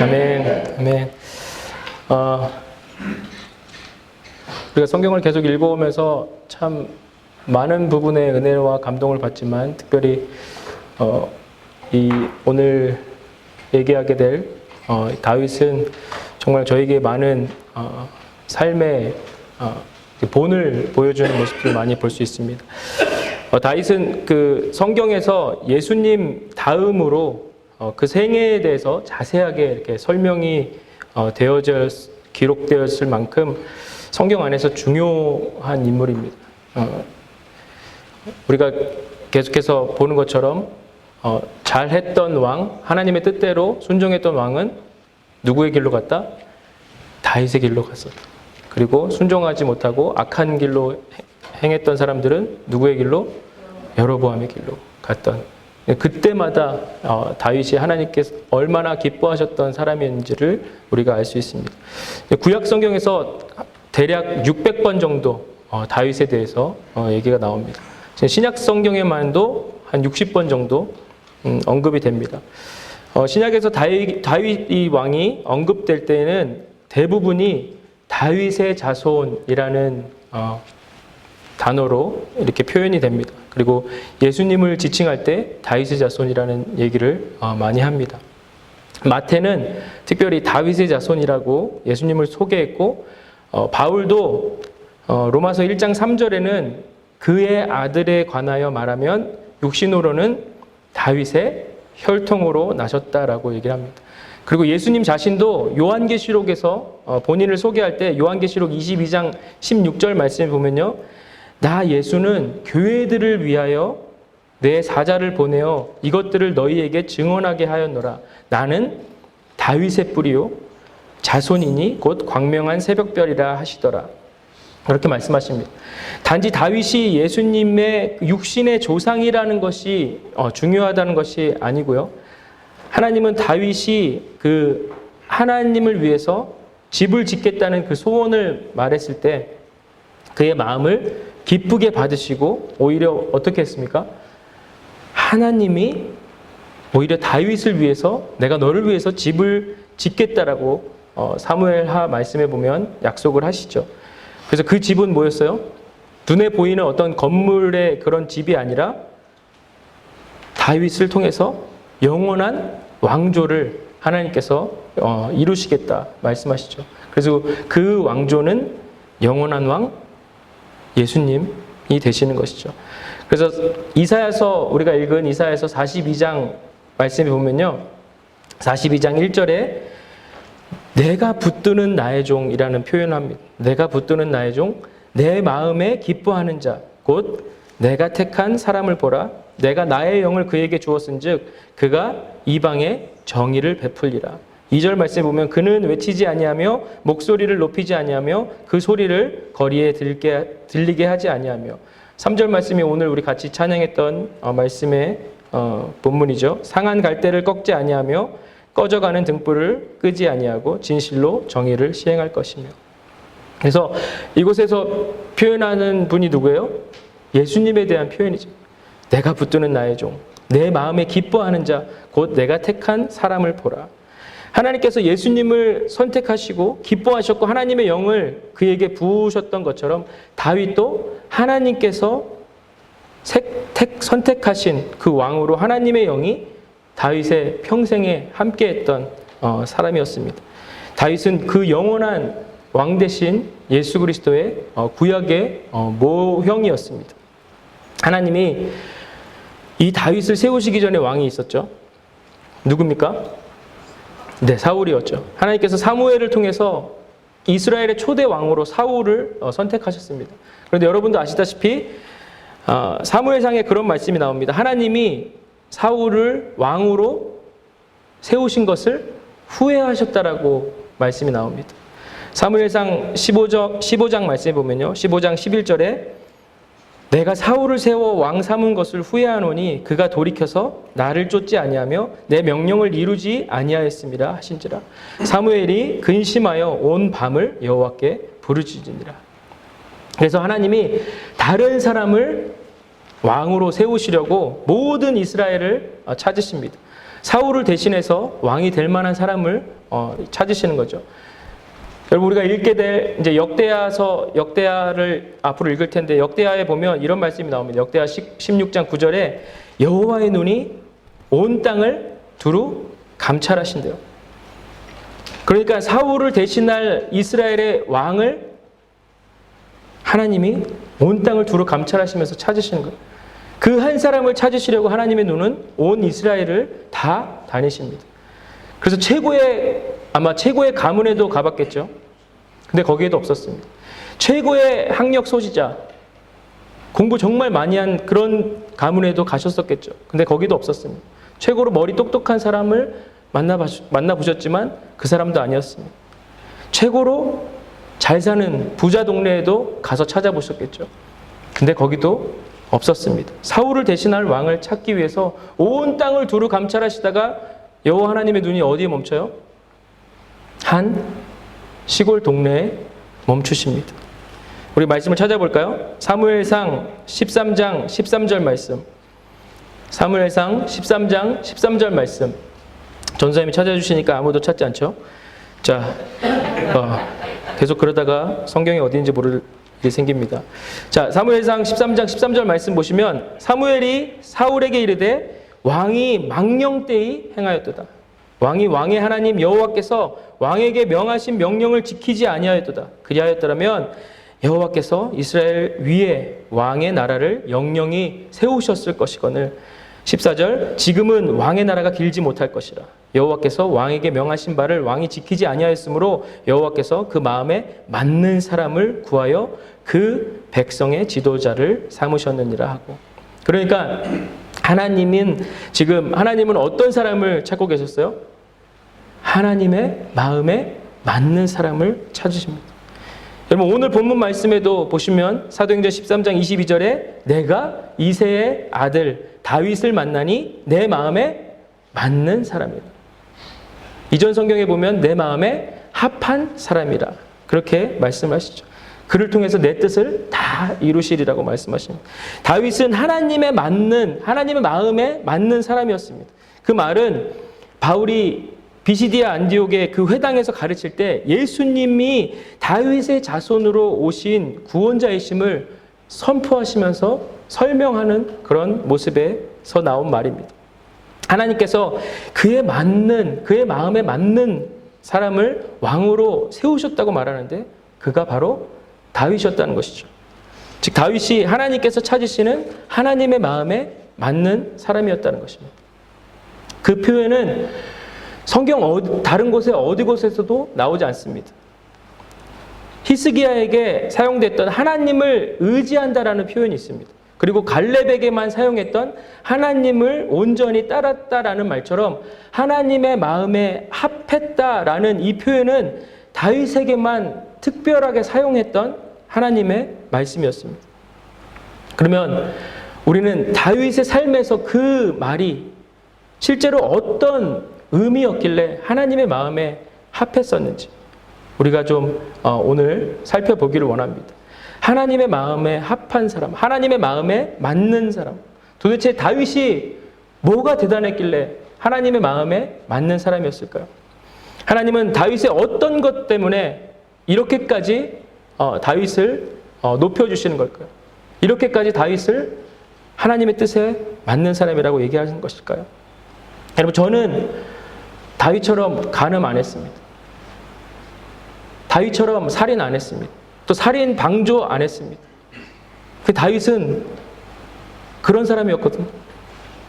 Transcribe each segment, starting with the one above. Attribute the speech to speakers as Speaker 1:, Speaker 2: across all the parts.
Speaker 1: 아멘. 아멘. 우리가 성경을 계속 읽어오면서 참 많은 부분의 은혜와 감동을 받지만 특별히 오늘 얘기하게 될 다윗은 정말 저에게 많은 삶의 본을 보여주는 모습들을 많이 볼 수 있습니다. 다윗은 그 성경에서 예수님 다음으로 그 생애에 대해서 자세하게 이렇게 설명이 기록되었을 만큼 성경 안에서 중요한 인물입니다. 우리가 계속해서 보는 것처럼 잘했던 왕, 하나님의 뜻대로 순종했던 왕은 누구의 길로 갔다? 다윗의 길로 갔었다. 그리고 순종하지 못하고 악한 길로 행했던 사람들은 누구의 길로? 여로보암의 길로 갔던. 그때마다 다윗이 하나님께서 얼마나 기뻐하셨던 사람인지를 우리가 알 수 있습니다. 구약 성경에서 대략 600번 정도 다윗에 대해서 얘기가 나옵니다. 신약 성경에만도 한 60번 정도 언급이 됩니다. 신약에서 다윗 이 왕이 언급될 때는 대부분이 다윗의 자손이라는 단어로 이렇게 표현이 됩니다. 그리고 예수님을 지칭할 때 다윗의 자손이라는 얘기를 많이 합니다. 마태는 특별히 다윗의 자손이라고 예수님을 소개했고, 바울도 로마서 1장 3절에는 그의 아들에 관하여 말하면 육신으로는 다윗의 혈통으로 나셨다라고 얘기를 합니다. 그리고 예수님 자신도 요한계시록에서 본인을 소개할 때 요한계시록 22장 16절 말씀을 보면요, 나 예수는 교회들을 위하여 내 사자를 보내어 이것들을 너희에게 증언하게 하였노라. 나는 다윗의 뿌리요 자손이니 곧 광명한 새벽별이라 하시더라. 그렇게 말씀하십니다. 단지 다윗이 예수님의 육신의 조상이라는 것이 중요하다는 것이 아니고요. 하나님은 다윗이 그 하나님을 위해서 집을 짓겠다는 그 소원을 말했을 때 그의 마음을 기쁘게 받으시고 오히려 어떻게 했습니까? 하나님이 오히려 다윗을 위해서 내가 너를 위해서 집을 짓겠다라고 사무엘하 말씀에 보면 약속을 하시죠. 그래서 그 집은 뭐였어요? 눈에 보이는 어떤 건물의 그런 집이 아니라 다윗을 통해서 영원한 왕조를 하나님께서 이루시겠다 말씀하시죠. 그래서 그 왕조는 영원한 왕 예수님이 되시는 것이죠. 그래서 우리가 읽은 이사야서 42장 말씀에 보면요, 42장 1절에 내가 붙드는 나의 종이라는 표현을 합니다. 내가 붙드는 나의 종, 내 마음에 기뻐하는 자, 곧 내가 택한 사람을 보라. 내가 나의 영을 그에게 주었은즉 그가 이방에 정의를 베풀리라. 2절 말씀에 보면 그는 외치지 아니하며 목소리를 높이지 아니하며 그 소리를 거리에 들리게 하지 아니하며. 3절 말씀이 오늘 우리 같이 찬양했던 말씀의 본문이죠. 상한 갈대를 꺾지 아니하며 꺼져가는 등불을 끄지 아니하고 진실로 정의를 시행할 것이며. 그래서 이곳에서 표현하는 분이 누구예요? 예수님에 대한 표현이죠. 내가 붙드는 나의 종, 내 마음에 기뻐하는 자, 곧 내가 택한 사람을 보라. 하나님께서 예수님을 선택하시고 기뻐하셨고 하나님의 영을 그에게 부으셨던 것처럼 다윗도 하나님께서 선택하신 그 왕으로 하나님의 영이 다윗의 평생에 함께했던 사람이었습니다. 다윗은 그 영원한 왕 대신 예수 그리스도의 구약의 모형이었습니다. 하나님이 이 다윗을 세우시기 전에 왕이 있었죠. 누굽니까? 네, 사울이었죠. 하나님께서 사무엘을 통해서 이스라엘의 초대 왕으로 사울을 선택하셨습니다. 그런데 여러분도 아시다시피 사무엘상에 그런 말씀이 나옵니다. 하나님이 사울을 왕으로 세우신 것을 후회하셨다라고 말씀이 나옵니다. 사무엘상 15장 말씀에 보면요, 15장 11절에 내가 사울을 세워 왕 삼은 것을 후회하노니 그가 돌이켜서 나를 쫓지 아니하며 내 명령을 이루지 아니하였음이라 하신지라. 사무엘이 근심하여 온 밤을 여호와께 부르짖으니라. 그래서 하나님이 다른 사람을 왕으로 세우시려고 모든 이스라엘을 찾으십니다. 사울을 대신해서 왕이 될 만한 사람을 찾으시는 거죠. 여러분, 우리가 읽게 될 이제 역대하를 앞으로 읽을 텐데, 역대하에 보면 이런 말씀이 나옵니다. 역대하 16장 9절에 여호와의 눈이 온 땅을 두루 감찰하신대요. 그러니까 사울을 대신할 이스라엘의 왕을 하나님이 온 땅을 두루 감찰하시면서 찾으시는 거예요. 그 한 사람을 찾으시려고 하나님의 눈은 온 이스라엘을 다 다니십니다. 그래서 아마 최고의 가문에도 가봤겠죠. 근데 거기에도 없었습니다. 최고의 학력 소지자, 공부 정말 많이 한 그런 가문에도 가셨었겠죠. 근데 거기도 없었습니다. 최고로 머리 똑똑한 사람을 만나보셨지만 그 사람도 아니었습니다. 최고로 잘 사는 부자 동네에도 가서 찾아보셨겠죠. 근데 거기도 없었습니다. 사울을 대신할 왕을 찾기 위해서 온 땅을 두루 감찰하시다가 여호와 하나님의 눈이 어디에 멈춰요? 한 시골 동네에 멈추십니다. 우리 말씀을 찾아볼까요? 사무엘상 13장 13절 말씀. 사무엘상 13장 13절 말씀. 전사님이 찾아주시니까 아무도 찾지 않죠? 자, 계속 그러다가 성경이 어디인지 모를 일이 생깁니다. 자, 사무엘상 13장 13절 말씀 보시면 사무엘이 사울에게 이르되 왕이 망령되이 행하였도다. 왕의 하나님 여호와께서 왕에게 명하신 명령을 지키지 아니하였도다. 그리하였더라면 여호와께서 이스라엘 위에 왕의 나라를 영영히 세우셨을 것이거늘. 14절 지금은 왕의 나라가 길지 못할 것이라. 여호와께서 왕에게 명하신 바를 왕이 지키지 아니하였으므로 여호와께서 그 마음에 맞는 사람을 구하여 그 백성의 지도자를 삼으셨느니라 하고. 그러니까 하나님은 어떤 사람을 찾고 계셨어요? 하나님의 마음에 맞는 사람을 찾으십니다. 여러분, 오늘 본문 말씀에도 보시면 사도행전 13장 22절에 내가 이새의 아들 다윗을 만나니 내 마음에 맞는 사람이다. 이전 성경에 보면 내 마음에 합한 사람이라 그렇게 말씀하시죠. 그를 통해서 내 뜻을 다 이루시리라고 말씀하십니다. 다윗은 하나님의 마음에 맞는 사람이었습니다. 그 말은 바울이 비시디아 안디옥의 그 회당에서 가르칠 때 예수님이 다윗의 자손으로 오신 구원자이심을 선포하시면서 설명하는 그런 모습에서 나온 말입니다. 하나님께서 그의 마음에 맞는 사람을 왕으로 세우셨다고 말하는데 그가 바로 다윗이었다는 것이죠. 즉 다윗이 하나님께서 찾으시는 하나님의 마음에 맞는 사람이었다는 것입니다. 그 표현은 성경 다른 곳에 어디 곳에서도 나오지 않습니다. 히스기야에게 사용됐던 하나님을 의지한다라는 표현이 있습니다. 그리고 갈렙에게만 사용했던 하나님을 온전히 따랐다라는 말처럼 하나님의 마음에 합했다라는 이 표현은 다윗에게만 특별하게 사용했던 하나님의 말씀이었습니다. 그러면 우리는 다윗의 삶에서 그 말이 실제로 어떤 의미였길래 하나님의 마음에 합했었는지 우리가 좀 오늘 살펴보기를 원합니다. 하나님의 마음에 합한 사람, 하나님의 마음에 맞는 사람. 도대체 다윗이 뭐가 대단했길래 하나님의 마음에 맞는 사람이었을까요? 하나님은 다윗의 어떤 것 때문에 이렇게까지 다윗을 높여주시는 걸까요? 이렇게까지 다윗을 하나님의 뜻에 맞는 사람이라고 얘기하는 것일까요? 여러분, 저는 다윗처럼 간음 안 했습니다. 다윗처럼 살인 안 했습니다. 또 살인 방조 안 했습니다. 그 다윗은 그런 사람이었거든요.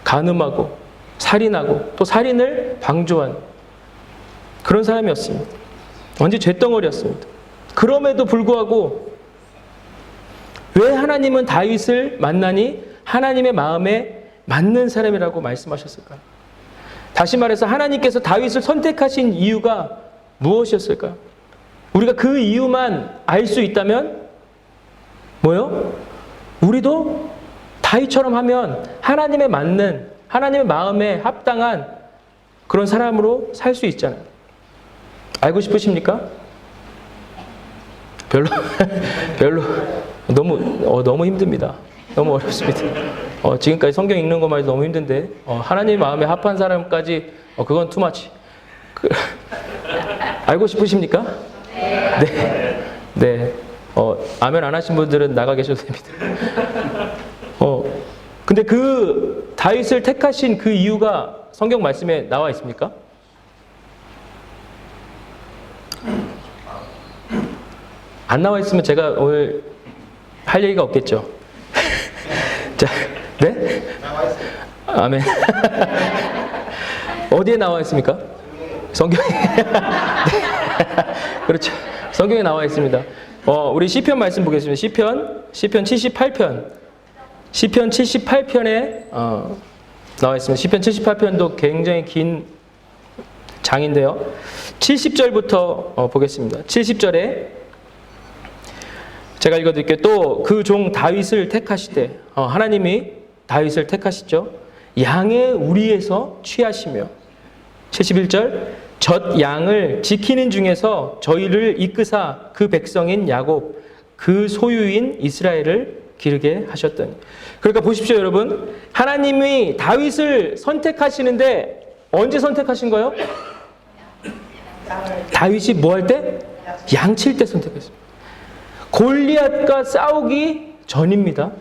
Speaker 1: 간음하고 살인하고 또 살인을 방조한 그런 사람이었습니다. 완전 쇳덩어리였습니다. 그럼에도 불구하고 왜 하나님은 다윗을 만나니 하나님의 마음에 맞는 사람이라고 말씀하셨을까요? 다시 말해서 하나님께서 다윗을 선택하신 이유가 무엇이었을까요? 우리가 그 이유만 알 수 있다면 뭐요? 우리도 다윗처럼 하면 하나님의 맞는, 하나님의 마음에 합당한 그런 사람으로 살 수 있잖아요. 알고 싶으십니까? 별로 너무 힘듭니다. 너무 어렵습니다. 지금까지 성경 읽는 것만 해도 너무 힘든데 하나님 마음에 합한 사람까지 그건 투마치. 알고 싶으십니까? 네. 네. 아멘 안 하신 분들은 나가 계셔도 됩니다. 근데 그 다윗을 택하신 그 이유가 성경 말씀에 나와 있습니까? 안 나와 있으면 제가 오늘 할 얘기가 없겠죠. 자, 네? 나와 있어요. 아멘. 어디에 나와 있습니까? 성경에. 네. 그렇죠. 성경에 나와 있습니다. 우리 시편 말씀 보겠습니다. 시편 78편. 시편 78편에 나와 있습니다. 시편 78편도 굉장히 긴 장인데요. 70절부터 보겠습니다. 70절에 제가 읽어드릴게요. 또 그 종 다윗을 택하시되 하나님이 다윗을 택하시죠. 양의 우리에서 취하시며 71절 젖 양을 지키는 중에서 저희를 이끄사 그 백성인 야곱 그 소유인 이스라엘을 기르게 하셨더니. 그러니까 보십시오 여러분. 하나님이 다윗을 선택하시는데 언제 선택하신 거예요? 다윗이 뭐 할 때? 양칠 때 선택했습니다. 골리앗과 싸우기 전입니다.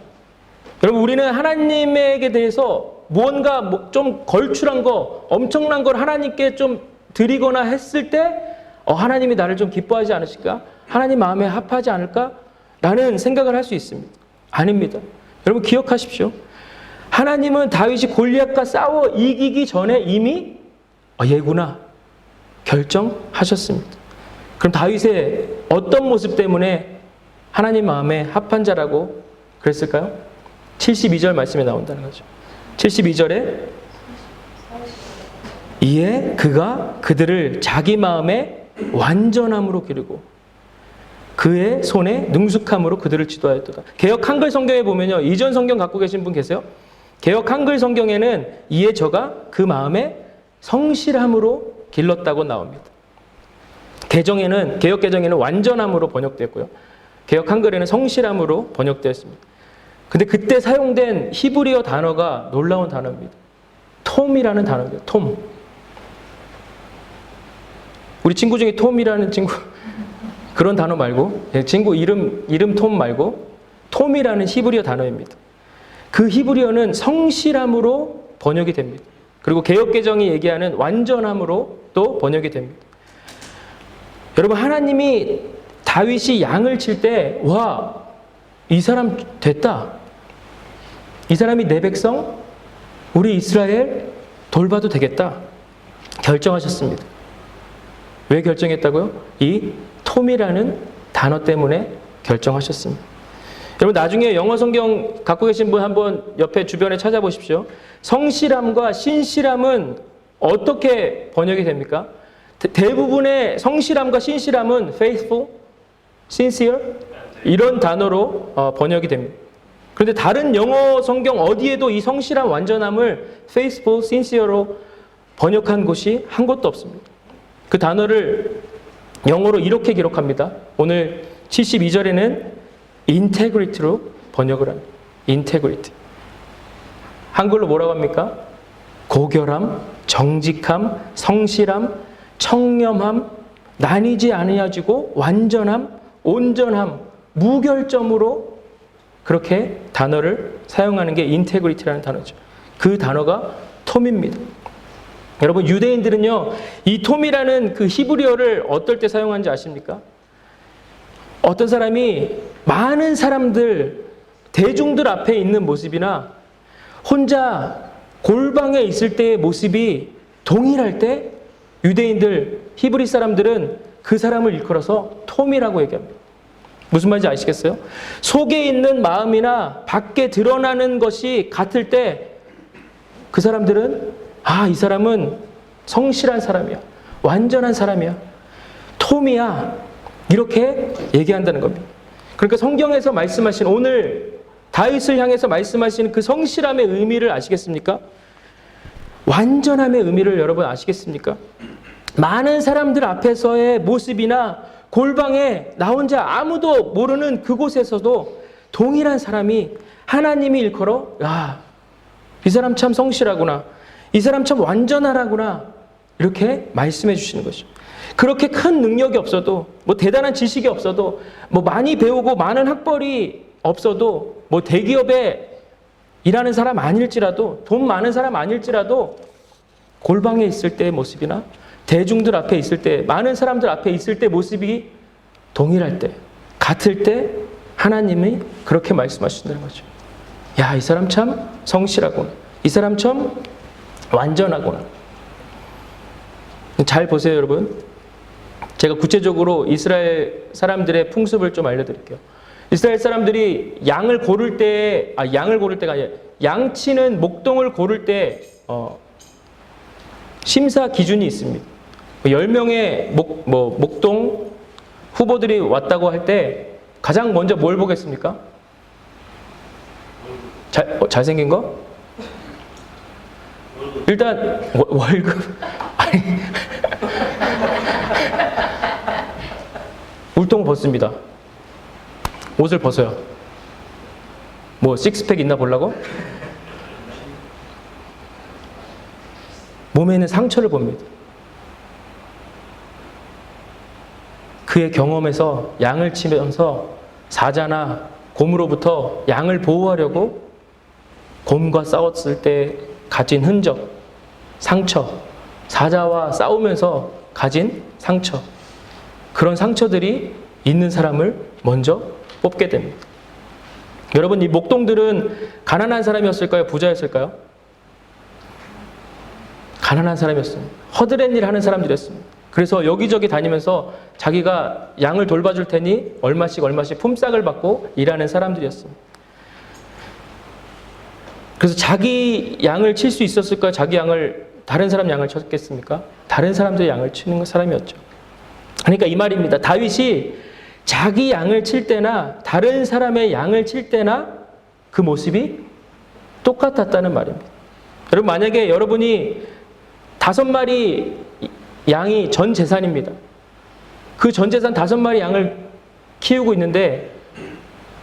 Speaker 1: 여러분 우리는 하나님에게 대해서 무언가 좀 걸출한 거, 엄청난 걸 하나님께 좀 드리거나 했을 때 하나님이 나를 좀 기뻐하지 않으실까? 하나님 마음에 합하지 않을까? 라는 생각을 할 수 있습니다. 아닙니다. 여러분 기억하십시오. 하나님은 다윗이 골리앗과 싸워 이기기 전에 이미 얘구나 결정하셨습니다. 그럼 다윗의 어떤 모습 때문에 하나님 마음에 합한 자라고 그랬을까요? 72절 말씀에 나온다는 거죠. 72절에 이에 그가 그들을 자기 마음에 완전함으로 기르고 그의 손에 능숙함으로 그들을 지도하였도다. 개역 한글 성경에 보면요. 이전 성경 갖고 계신 분 계세요? 개역 한글 성경에는 이에 저가 그 마음에 성실함으로 길렀다고 나옵니다. 개역 개정에는 완전함으로 번역되었고요. 개역 한글에는 성실함으로 번역되었습니다. 근데 그때 사용된 히브리어 단어가 놀라운 단어입니다. 톰이라는 단어입니다. 톰. 우리 친구 중에 톰이라는 친구 그런 단어 말고 친구 이름 톰 말고 톰이라는 히브리어 단어입니다. 그 히브리어는 성실함으로 번역이 됩니다. 그리고 개역개정이 얘기하는 완전함으로 또 번역이 됩니다. 여러분 하나님이 다윗이 양을 칠 때 와, 이 사람 됐다. 이 사람이 내 백성 우리 이스라엘 돌봐도 되겠다. 결정하셨습니다. 왜 결정했다고요? 이 톰이라는 단어 때문에 결정하셨습니다. 여러분 나중에 영어 성경 갖고 계신 분 한번 옆에 주변에 찾아보십시오. 성실함과 신실함은 어떻게 번역이 됩니까? 대부분의 성실함과 신실함은 faithful, sincere 이런 단어로 번역이 됩니다. 그런데 다른 영어 성경 어디에도 이 성실함, 완전함을 faithful, sincere로 번역한 곳이 한 곳도 없습니다. 그 단어를 영어로 이렇게 기록합니다. 오늘 72절에는 integrity로 번역을 합니다. integrity. 한글로 뭐라고 합니까? 고결함, 정직함, 성실함, 청렴함, 나뉘지 아니하지고 완전함, 온전함, 무결점으로 그렇게 단어를 사용하는 게 integrity라는 단어죠. 그 단어가 톰입니다. 여러분 유대인들은요 이 톰이라는 그 히브리어를 어떨 때 사용하는지 아십니까? 어떤 사람이 많은 사람들 대중들 앞에 있는 모습이나 혼자 골방에 있을 때의 모습이 동일할 때 유대인들 히브리 사람들은 그 사람을 일컬어서 톰이라고 얘기합니다. 무슨 말인지 아시겠어요? 속에 있는 마음이나 밖에 드러나는 것이 같을 때 그 사람들은 이 사람은 성실한 사람이야. 완전한 사람이야. 톰이야. 이렇게 얘기한다는 겁니다. 그러니까 성경에서 말씀하신 오늘 다윗을 향해서 말씀하시는 그 성실함의 의미를 아시겠습니까? 완전함의 의미를 여러분 아시겠습니까? 많은 사람들 앞에서의 모습이나 골방에 나 혼자 아무도 모르는 그곳에서도 동일한 사람이 하나님이 일컬어 이 사람 참 성실하구나. 이 사람 참 완전하라구나. 이렇게 말씀해 주시는 것이죠. 그렇게 큰 능력이 없어도, 뭐 대단한 지식이 없어도, 뭐 많이 배우고 많은 학벌이 없어도, 뭐 대기업에 일하는 사람 아닐지라도, 돈 많은 사람 아닐지라도 골방에 있을 때의 모습이나 대중들 앞에 있을 때, 많은 사람들 앞에 있을 때 모습이 동일할 때, 같을 때 하나님이 그렇게 말씀하신다는 거죠. 야, 이 사람 참 성실하구나. 이 사람 참 완전하구나. 잘 보세요, 여러분. 제가 구체적으로 이스라엘 사람들의 풍습을 좀 알려드릴게요. 이스라엘 사람들이 양을 고를 때가 아니라 양치는 목동을 고를 때 심사 기준이 있습니다. 10명의 목동 후보들이 왔다고 할 때 가장 먼저 뭘 보겠습니까? 잘생긴 거? 일단 월급. 아니, 울통 벗습니다. 옷을 벗어요. 뭐 식스팩 있나 보려고? 몸에 있는 상처를 봅니다. 그의 경험에서 양을 치면서 사자나 곰으로부터 양을 보호하려고 곰과 싸웠을 때 가진 흔적, 상처, 사자와 싸우면서 가진 상처, 그런 상처들이 있는 사람을 먼저 뽑게 됩니다. 여러분, 이 목동들은 가난한 사람이었을까요? 부자였을까요? 가난한 사람이었습니다. 허드렛 일 하는 사람들이었습니다. 그래서 여기저기 다니면서 자기가 양을 돌봐줄 테니 얼마씩 품삯을 받고 일하는 사람들이었습니다. 그래서 자기 양을 칠 수 있었을까요? 자기 양을, 다른 사람 양을 쳤겠습니까? 다른 사람들의 양을 치는 사람이었죠. 그러니까 이 말입니다. 다윗이 자기 양을 칠 때나 다른 사람의 양을 칠 때나 그 모습이 똑같았다는 말입니다. 여러분, 만약에 여러분이 5마리 양이 전 재산입니다. 그 전 재산 5마리 양을 키우고 있는데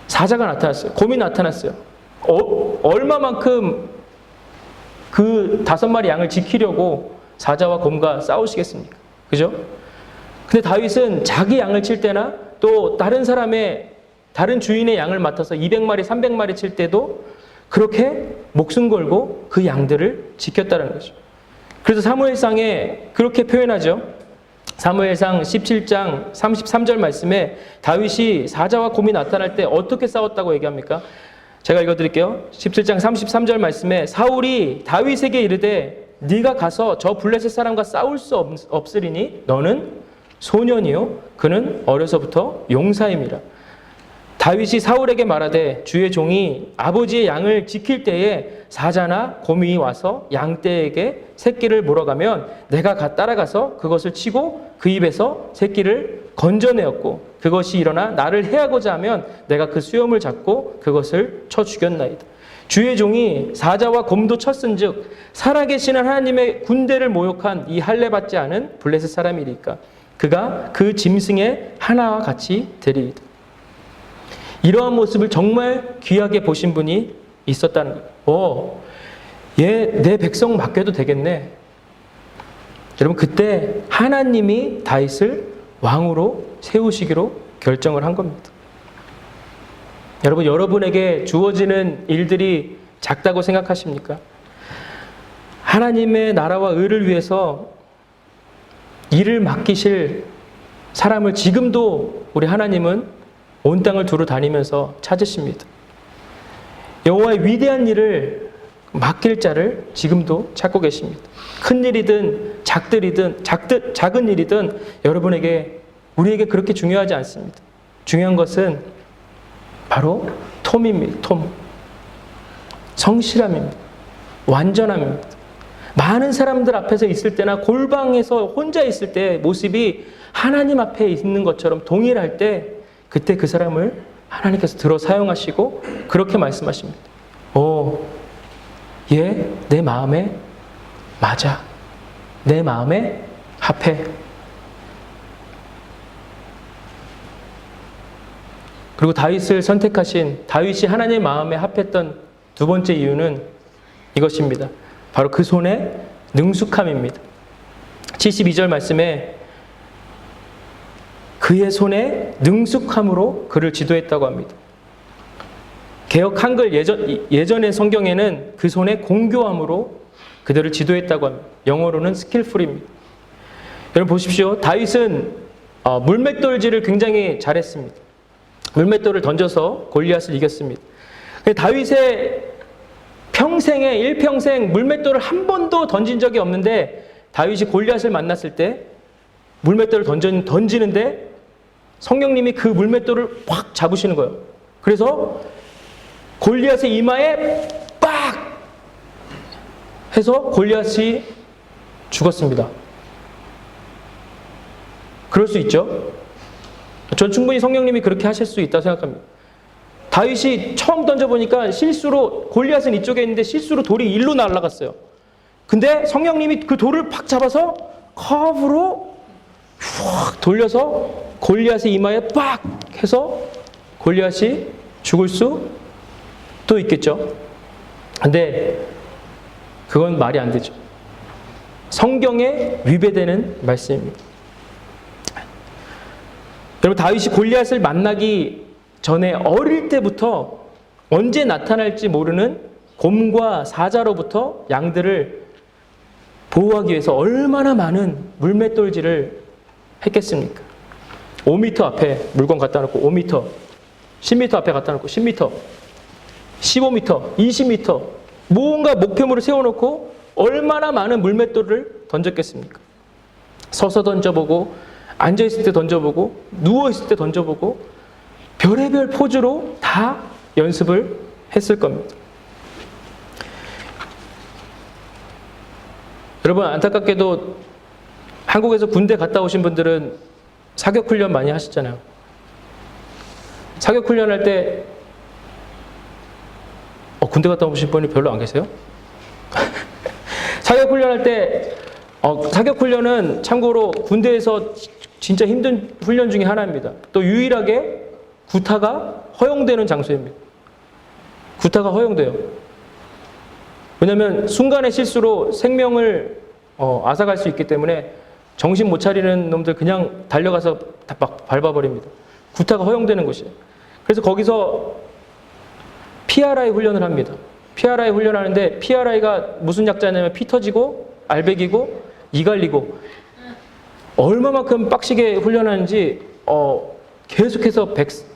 Speaker 1: 사자가 나타났어요. 곰이 나타났어요. 얼마만큼 그 5마리 양을 지키려고 사자와 곰과 싸우시겠습니까? 그죠? 근데 다윗은 자기 양을 칠 때나 또 다른 주인의 양을 맡아서 200마리, 300마리 칠 때도 그렇게 목숨 걸고 그 양들을 지켰다는 거죠. 그래서 사무엘상에 그렇게 표현하죠. 사무엘상 17장 33절 말씀에 다윗이 사자와 곰이 나타날 때 어떻게 싸웠다고 얘기합니까? 제가 읽어드릴게요. 17장 33절 말씀에 사울이 다윗에게 이르되 네가 가서 저 블레셋 사람과 싸울 수 없으리니 너는 소년이요 그는 어려서부터 용사임이라. 다윗이 사울에게 말하되 주의 종이 아버지의 양을 지킬 때에 사자나 곰이 와서 양떼에게 새끼를 물어가면 내가 따라가서 그것을 치고 그 입에서 새끼를 건져내었고 그것이 일어나 나를 해하고자 하면 내가 그 수염을 잡고 그것을 쳐 죽였나이다. 주의 종이 사자와 곰도 쳤은즉 살아계시는 하나님의 군대를 모욕한 이 할례 받지 않은 블레셋 사람이리까 그가 그 짐승의 하나와 같이 되리이다. 이러한 모습을 정말 귀하게 보신 분이 있었다는 거예요. 얘 내 백성 맡겨도 되겠네. 여러분, 그때 하나님이 다윗을 왕으로 세우시기로 결정을 한 겁니다. 여러분, 여러분에게 주어지는 일들이 작다고 생각하십니까? 하나님의 나라와 의를 위해서 일을 맡기실 사람을 지금도 우리 하나님은 온 땅을 두루 다니면서 찾으십니다. 여호와의 위대한 일을 맡길 자를 지금도 찾고 계십니다. 큰 일이든 작은 일이든 우리에게 그렇게 중요하지 않습니다. 중요한 것은 바로 톰입니다. 톰. 성실함입니다. 완전함입니다. 많은 사람들 앞에서 있을 때나 골방에서 혼자 있을 때 모습이 하나님 앞에 있는 것처럼 동일할 때 그때 그 사람을 하나님께서 들어 사용하시고 그렇게 말씀하십니다. 얘 내 마음에 맞아. 내 마음에 합해. 그리고 다윗을 선택하신 다윗이 하나님의 마음에 합했던 두 번째 이유는 이것입니다. 바로 그 손의 능숙함입니다. 72절 말씀에 그의 손의 능숙함으로 그를 지도했다고 합니다. 개역 한글 예전의 성경에는 그 손의 공교함으로 그들을 지도했다고 합니다. 영어로는 skillful입니다. 여러분 보십시오. 다윗은 물맷돌질을 굉장히 잘했습니다. 물맷돌을 던져서 골리앗을 이겼습니다. 다윗의 일평생 물맷돌을 한 번도 던진 적이 없는데 다윗이 골리앗을 만났을 때 물맷돌을 던지는데 성령님이 그 물맷돌을 확 잡으시는 거예요. 그래서 골리앗의 이마에 빡 해서 골리앗이 죽었습니다. 그럴 수 있죠. 전 충분히 성령님이 그렇게 하실 수 있다고 생각합니다. 다윗이 처음 던져보니까 실수로 골리앗은 이쪽에 있는데 실수로 돌이 일로 날아갔어요. 근데 성령님이 그 돌을 팍 잡아서 커브로 휙 돌려서 골리앗의 이마에 빡 해서 골리앗이 죽을 수도 있겠죠. 근데 그건 말이 안 되죠. 성경에 위배되는 말씀입니다. 여러분 다윗이 골리앗을 만나기 전에 어릴 때부터 언제 나타날지 모르는 곰과 사자로부터 양들을 보호하기 위해서 얼마나 많은 물맷돌질을 했겠습니까? 5m 앞에 물건 갖다 놓고 5m, 10m 앞에 갖다 놓고 10m, 15m, 20m 뭔가 목표물을 세워놓고 얼마나 많은 물맷돌을 던졌겠습니까? 서서 던져보고 앉아있을 때 던져보고 누워있을 때 던져보고 별의별 포즈로 다 연습을 했을 겁니다. 여러분 안타깝게도 한국에서 군대 갔다 오신 분들은 사격훈련 많이 하시잖아요. 사격훈련 할 때 군대 갔다 오신 분이 별로 안 계세요? 사격훈련 할 때 사격훈련은 참고로 군대에서 진짜 힘든 훈련 중에 하나입니다. 또 유일하게 구타가 허용되는 장소입니다. 구타가 허용돼요. 왜냐하면 순간의 실수로 생명을 앗아갈 수 있기 때문에 정신 못 차리는 놈들 그냥 달려가서 다 막 밟아버립니다. 구타가 허용되는 곳이에요. 그래서 거기서 PRI 훈련을 합니다. PRI 훈련하는데 PRI가 무슨 약자냐면 피 터지고 알배기고 이 갈리고 얼마만큼 빡시게 훈련하는지 계속해서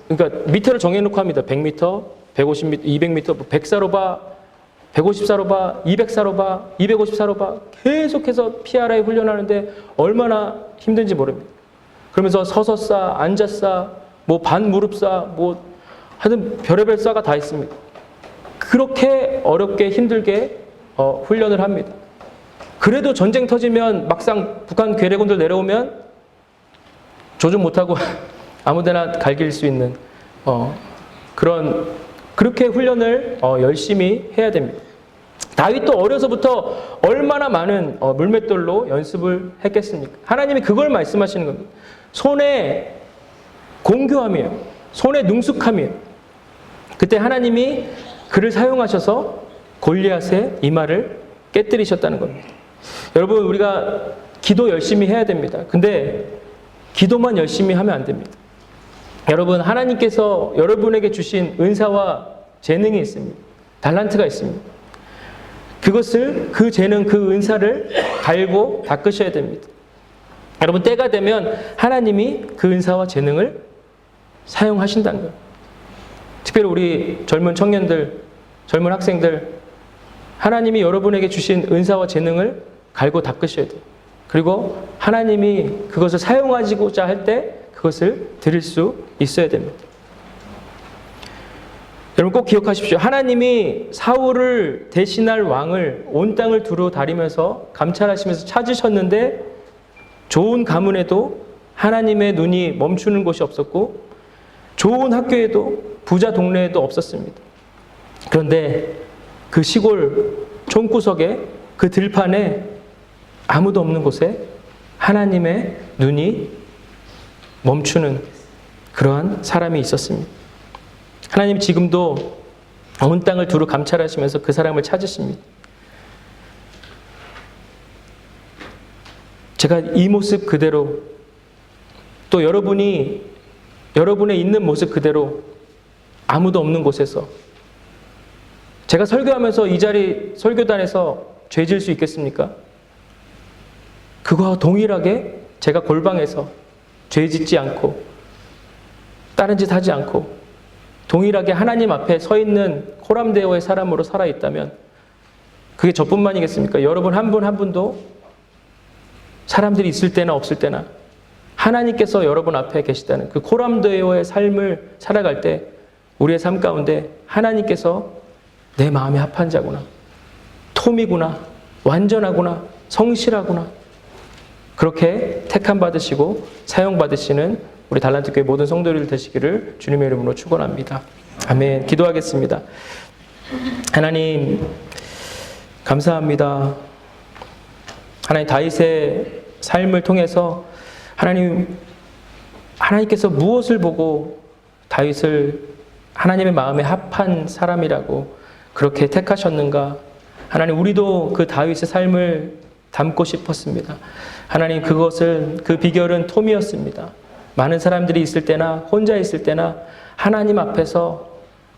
Speaker 1: 그러니까 미터를 정해놓고 합니다. 100m, 150m, 200m, 100사로 봐, 150사로 봐, 200사로 봐, 250사로 봐 계속해서 PRI 훈련하는데 얼마나 힘든지 모릅니다. 그러면서 서서 싸, 앉아 싸, 뭐 반무릎 싸, 뭐 하여튼 별의별 싸가 다 있습니다. 그렇게 어렵게 힘들게 훈련을 합니다. 그래도 전쟁 터지면 막상 북한 괴뢰군들 내려오면 조준 못하고 아무데나 갈길 수 있는 그렇게 훈련을 열심히 해야 됩니다. 다윗도 어려서부터 얼마나 많은 물맷돌로 연습을 했겠습니까? 하나님이 그걸 말씀하시는 겁니다. 손의 공교함이에요. 손의 능숙함이에요. 그때 하나님이 그를 사용하셔서 골리앗의 이마를 깨뜨리셨다는 겁니다. 여러분 우리가 기도 열심히 해야 됩니다. 근데 기도만 열심히 하면 안 됩니다. 여러분 하나님께서 여러분에게 주신 은사와 재능이 있습니다. 달란트가 있습니다. 그 재능, 그 은사를 갈고 닦으셔야 됩니다. 여러분 때가 되면 하나님이 그 은사와 재능을 사용하신다는 거예요. 특별히 우리 젊은 청년들, 젊은 학생들 하나님이 여러분에게 주신 은사와 재능을 갈고 닦으셔야 돼요. 그리고 하나님이 그것을 사용하시고자 할 때 그것을 드릴 수 있어야 됩니다. 여러분 꼭 기억하십시오. 하나님이 사울을 대신할 왕을 온 땅을 두루 다니면서 감찰하시면서 찾으셨는데 좋은 가문에도 하나님의 눈이 멈추는 곳이 없었고 좋은 학교에도 부자 동네에도 없었습니다. 그런데 그 시골 촌구석에 그 들판에 아무도 없는 곳에 하나님의 눈이 멈추는 그러한 사람이 있었습니다. 하나님 지금도 온 땅을 두루 감찰하시면서 그 사람을 찾으십니다. 제가 이 모습 그대로 또 여러분의 있는 모습 그대로 아무도 없는 곳에서 제가 설교하면서 이 자리 설교단에서 죄 지을 수 있겠습니까? 그거와 동일하게 제가 골방에서 죄 짓지 않고 다른 짓 하지 않고 동일하게 하나님 앞에 서 있는 호람대오의 사람으로 살아있다면 그게 저뿐만이겠습니까? 여러분 한 분 한 분도 사람들이 있을 때나 없을 때나 하나님께서 여러분 앞에 계시다는 그 호람대오의 삶을 살아갈 때 우리의 삶 가운데 하나님께서 내 마음에 합한 자구나, 톰이구나, 완전하구나, 성실하구나, 그렇게 택함 받으시고 사용 받으시는 우리 달란트 교회 모든 성도들 되시기를 주님의 이름으로 축원합니다. 아멘. 기도하겠습니다. 하나님 감사합니다. 하나님 다윗의 삶을 통해서 하나님께서 무엇을 보고 다윗을 하나님의 마음에 합한 사람이라고 그렇게 택하셨는가? 하나님 우리도 그 다윗의 삶을 담고 싶었습니다. 하나님 그 비결은 톰이었습니다. 많은 사람들이 있을 때나 혼자 있을 때나 하나님 앞에서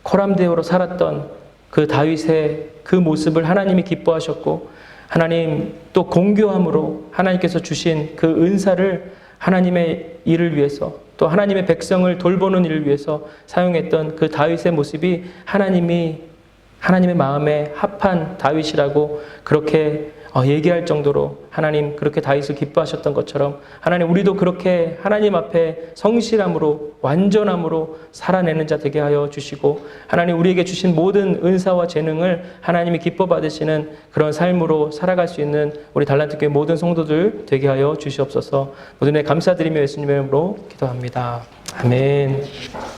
Speaker 1: 코람데오로 살았던 그 다윗의 그 모습을 하나님이 기뻐하셨고 하나님 또 공교함으로 하나님께서 주신 그 은사를 하나님의 일을 위해서 또 하나님의 백성을 돌보는 일을 위해서 사용했던 그 다윗의 모습이 하나님의 마음에 합한 다윗이라고 그렇게 얘기할 정도로 하나님 그렇게 다윗을 기뻐하셨던 것처럼 하나님 우리도 그렇게 하나님 앞에 성실함으로 완전함으로 살아내는 자 되게 하여 주시고 하나님 우리에게 주신 모든 은사와 재능을 하나님이 기뻐 받으시는 그런 삶으로 살아갈 수 있는 우리 달란트 교회 모든 성도들 되게 하여 주시옵소서. 모든 애 감사드리며 예수님의 이름으로 기도합니다. 아멘.